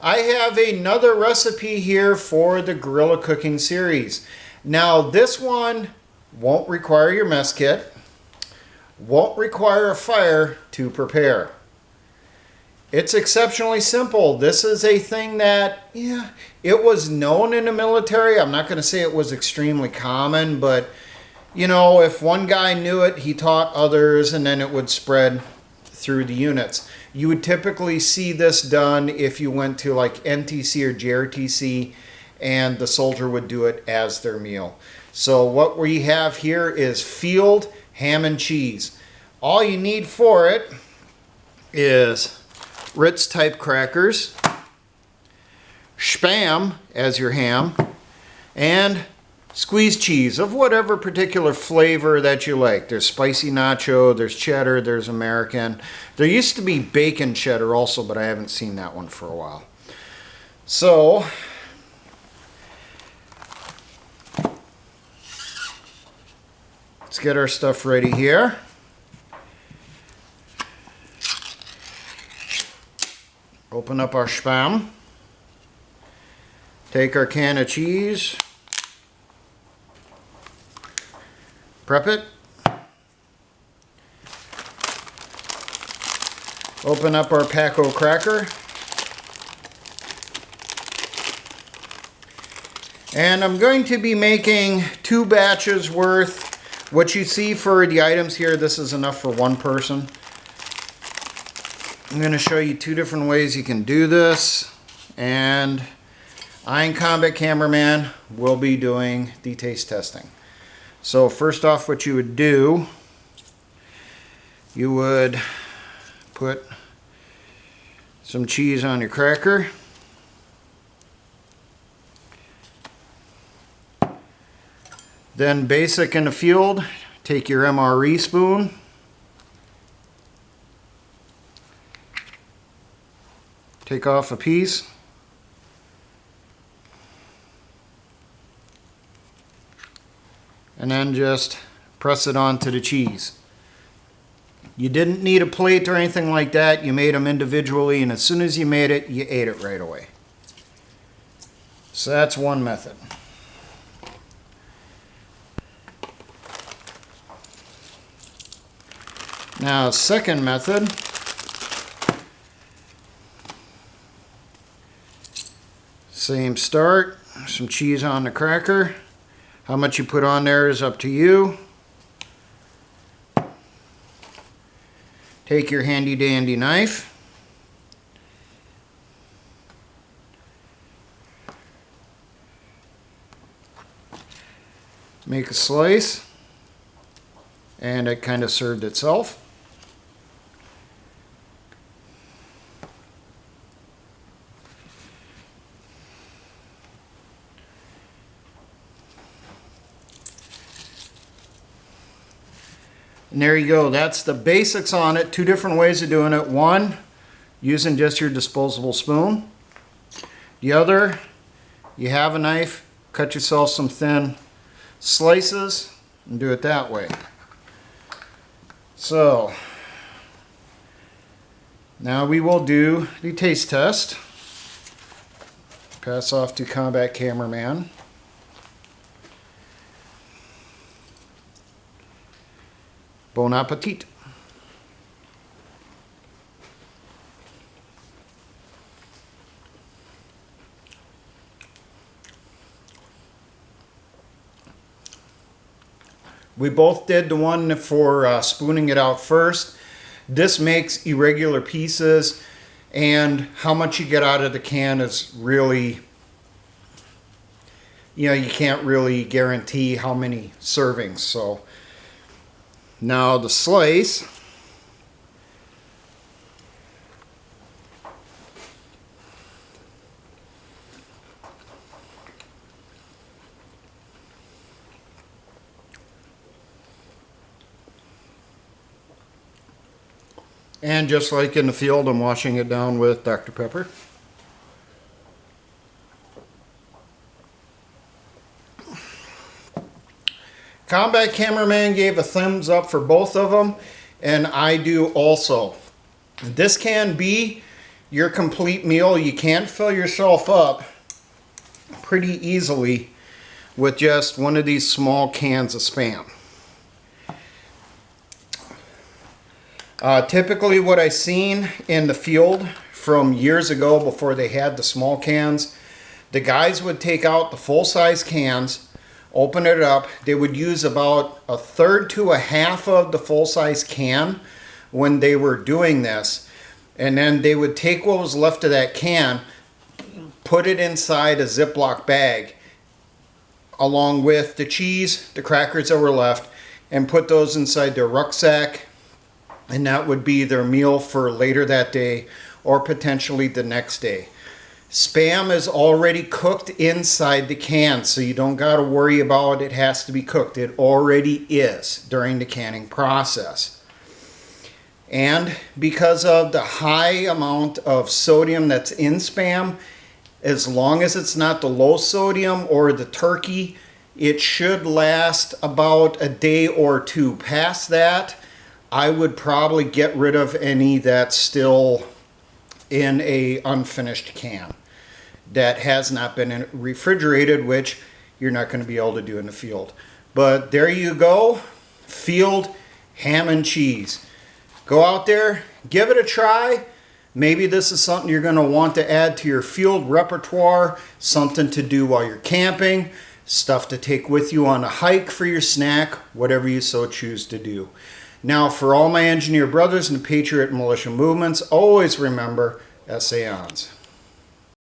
I have another recipe here for the Guerrilla Cooking series. Now this one won't require your mess kit, won't require a fire to prepare. It's exceptionally simple. This is a thing that, yeah, it was known in the military. I'm not going to say it was extremely common, but you know, if one guy knew it, he taught others, and then it would spread through the units. You would typically see this done if you went to like NTC or JRTC, and the soldier would do it as their meal. So what we have here is field ham and cheese. All you need for it is Ritz type crackers, Spam as your ham, and squeezed cheese of whatever particular flavor that you like. There's spicy nacho, there's cheddar, there's American. There used to be bacon cheddar also, but I haven't seen that one for a while. So let's get our stuff ready here. Open up our Spam. Take our can of cheese. Prep it. Open up our Paco cracker. And I'm going to be making 2 batches worth. What you see for the items here, this is enough for one person. I'm going to show you 2 different ways you can do this, and I and Combat Cameraman will be doing the taste testing. So first off, what you would do, you would put some cheese on your cracker. Then basic in the field, take your MRE spoon. Take off a piece. And then just press it onto the cheese. You didn't need a plate or anything like that. You made them individually, and as soon as you made it, you ate it right away. So that's one method. Now, second method. Same start, some cheese on the cracker. How much you put on there is up to you. Take your handy dandy knife. Make a slice. And it kind of served itself. And there you go. That's the basics on it. 2 different ways of doing it. One, using just your disposable spoon. The other, you have a knife, cut yourself some thin slices and do it that way. So now we will do the taste test. Pass off to Combat Cameraman. Bon appetit. We both did the one for spooning it out first. This makes irregular pieces, and how much you get out of the can is really, you know, you can't really guarantee how many servings. So now the slice, and just like in the field, I'm washing it down with Dr. Pepper. Combat Cameraman gave a thumbs up for both of them, and I do also. This can be your complete meal. You can fill yourself up pretty easily with just one of these small cans of Spam. Typically what I seen in the field from years ago before they had the small cans, the guys would take out the full-size cans, open it up. They would use about a third to a half of the full-size can when they were doing this. And then they would take what was left of that can, put it inside a Ziploc bag along with the cheese, the crackers that were left, and put those inside their rucksack. And that would be their meal for later that day or potentially the next day. Spam is already cooked inside the can, so you don't got to worry about it has to be cooked. It already is during the canning process. And because of the high amount of sodium that's in Spam, as long as it's not the low sodium or the turkey, it should last about a day or two. Past that, I would probably get rid of any that's still in a unfinished can that has not been refrigerated, which you're not going to be able to do in the field. But there you go, field ham and cheese. Go out there, give it a try. Maybe this is something you're going to want to add to your field repertoire, something to do while you're camping, stuff to take with you on a hike for your snack, whatever you so choose to do. Now, for all my engineer brothers and Patriot Militia movements, always remember, essay ons.